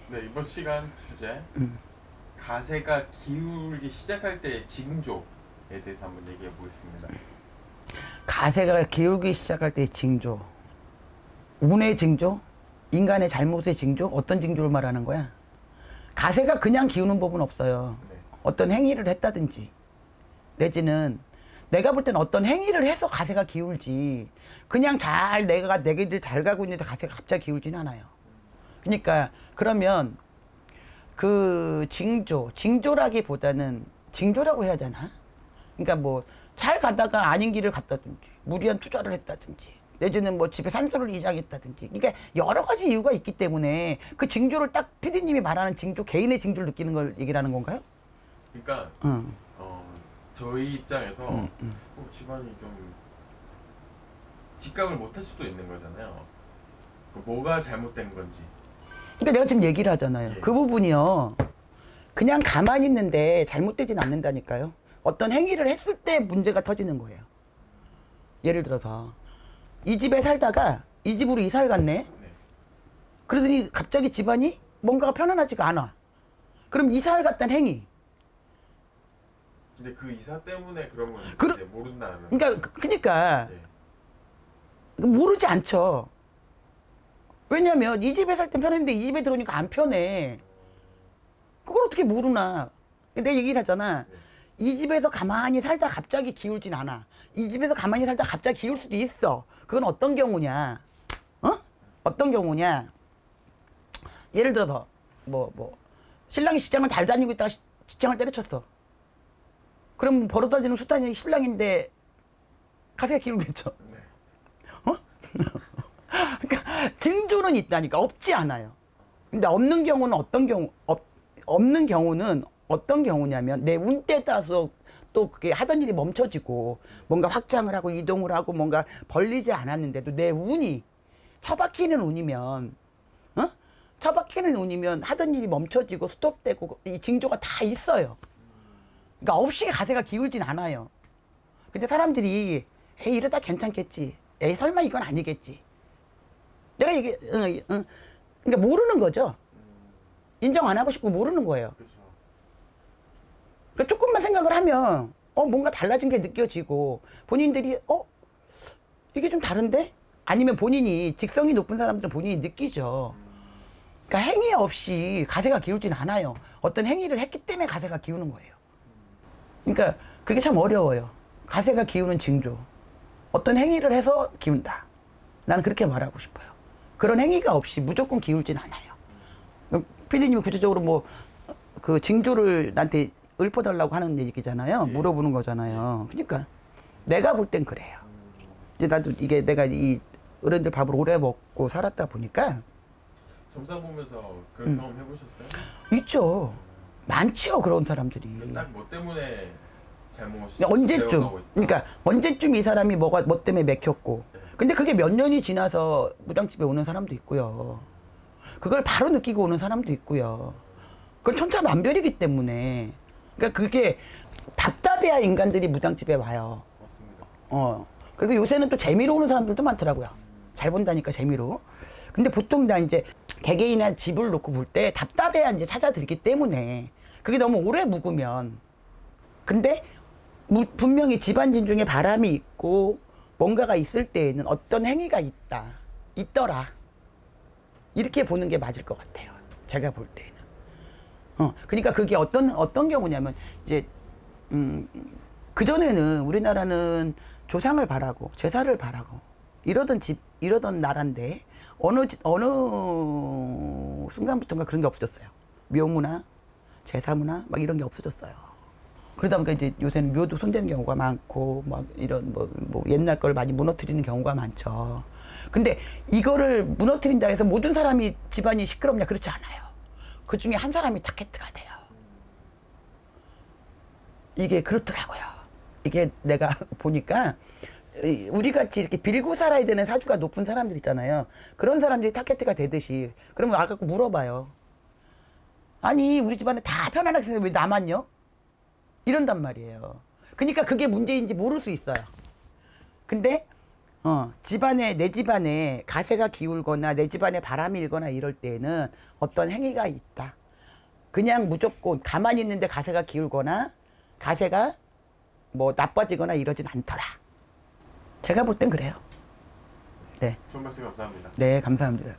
네, 이번 시간 주제 가세가 기울기 시작할 때의 징조에 대해서 한번 얘기해 보겠습니다. 가세가 기울기 시작할 때의 징조. 운의 징조? 인간의 잘못의 징조? 어떤 징조를 말하는 거야? 가세가 그냥 기우는 법은 없어요. 네. 어떤 행위를 했다든지 내지는 내가 볼 때는 어떤 행위를 해서 가세가 기울지, 그냥 내가 내 길 잘 가고 있는데 가세가 갑자기 기울지는 않아요. 그러니까 그러면 그 징조라기보다는 징조라고 해야 되나? 그러니까 뭐 잘 가다가 아닌 길을 갔다든지 무리한 투자를 했다든지 내지는 뭐 집에 산소를 이장했다든지, 그러니까 여러 가지 이유가 있기 때문에 그 징조를 딱 PD님이 말하는 징조, 개인의 징조를 느끼는 걸 얘기하는 건가요? 그러니까 저희 입장에서 집안이 좀 직감을 못할 수도 있는 거잖아요. 뭐가 잘못된 건지. 그러니까 내가 지금 얘기를 하잖아요. 예. 그 부분이요, 그냥 가만히 있는데 잘못되진 않는다니까요. 어떤 행위를 했을 때 문제가 터지는 거예요. 예를 들어서 이 집에 살다가 이 집으로 이사를 갔네. 네. 그러더니 갑자기 집안이 뭔가가 편안하지가 않아. 그럼 이사를 갔다는 행위. 근데 그 이사 때문에 그런 건 이제 모른다는. 그러니까 네. 모르지 않죠. 왜냐면 이 집에 살 땐 편했는데 이 집에 들어오니까 안 편해. 그걸 어떻게 모르나. 내 얘기를 하잖아. 네. 이 집에서 가만히 살다 갑자기 기울진 않아. 이 집에서 가만히 살다 갑자기 기울 수도 있어. 그건 어떤 경우냐? 어떤 경우냐? 예를 들어서 신랑이 직장을 잘 다니고 있다가 직장을 때려쳤어. 그럼 벌어 다니는 수단이 신랑인데 가세가 기울겠죠. 네. 그러니까 징조는 있다니까, 없지 않아요. 근데 없는 경우는 어떤 경우냐면 내 운때에 따라서 또 그게 하던 일이 멈춰지고 뭔가 확장을 하고 이동을 하고 뭔가 벌리지 않았는데도 내 운이 처박히는 운이면 하던 일이 멈춰지고 스톱되고 이 징조가 다 있어요. 그러니까 없이 가세가 기울진 않아요. 근데 사람들이 에이 이러다 괜찮겠지, 에이 설마 이건 아니겠지, 내가 그러니까 모르는 거죠. 인정 안 하고 싶고 모르는 거예요. 그렇죠. 그러니까 조금만 생각을 하면 뭔가 달라진 게 느껴지고 본인들이 이게 좀 다른데? 아니면 본인이 직성이 높은 사람들은 본인이 느끼죠. 그러니까 행위 없이 가세가 기울진 않아요. 어떤 행위를 했기 때문에 가세가 기우는 거예요. 그러니까 그게 참 어려워요. 가세가 기우는 징조. 어떤 행위를 해서 기운다. 나는 그렇게 말하고 싶어요. 그런 행위가 없이 무조건 기울진 않아요. 피디님이 구체적으로 그 징조를 나한테 읊어달라고 하는 얘기잖아요. 예. 물어보는 거잖아요. 그러니까 내가 볼 땐 그래요. 이제 나도 내가 이 어른들 밥을 오래 먹고 살았다 보니까. 점사 보면서 그런 경험 해보셨어요? 있죠. 많죠, 그런 사람들이. 딱 뭐 때문에 잘못이 그러니까 언제쯤 이 사람이 뭐 때문에 맥혔고. 근데 그게 몇 년이 지나서 무당집에 오는 사람도 있고요. 그걸 바로 느끼고 오는 사람도 있고요. 그건 천차만별이기 때문에. 그러니까 그게 답답해야 인간들이 무당집에 와요. 맞습니다. 그리고 요새는 또 재미로 오는 사람들도 많더라고요. 잘 본다니까, 재미로. 근데 보통 다 이제 개개인의 집을 놓고 볼 때 답답해야 이제 찾아들기 때문에, 그게 너무 오래 묵으면. 근데 분명히 집안진 중에 바람이 있고 뭔가가 있을 때에는 어떤 행위가 있더라. 이렇게 보는 게 맞을 것 같아요. 제가 볼 때는. 그러니까 그게 어떤 경우냐면, 이제, 그전에는 우리나라는 조상을 바라고, 제사를 바라고, 이러던 나라인데, 어느 순간부터인가 그런 게 없어졌어요. 묘문화, 제사문화, 막 이런 게 없어졌어요. 그러다 보니까 이제 요새는 묘도 손대는 경우가 많고, 막 이런 옛날 걸 많이 무너뜨리는 경우가 많죠. 근데 이거를 무너뜨린다 해서 모든 사람이 집안이 시끄럽냐? 그렇지 않아요. 그 중에 한 사람이 타겟트가 돼요. 이게 그렇더라고요. 이게 내가 보니까 우리같이 이렇게 빌고 살아야 되는 사주가 높은 사람들 있잖아요. 그런 사람들이 타겟트가 되듯이. 그러면 아까 물어봐요. 아니 우리 집안에 다 편안하게 생겼는데 왜 나만요? 이런단 말이에요. 그러니까 그게 문제인지 모를 수 있어요. 근데 내 집안에 가세가 기울거나 내 집안에 바람이 일거나 이럴 때는 어떤 행위가 있다. 그냥 무조건 가만히 있는데 가세가 기울거나 가세가 뭐 나빠지거나 이러진 않더라. 제가 볼 땐 그래요. 네. 좋은 말씀 감사합니다. 네, 감사합니다.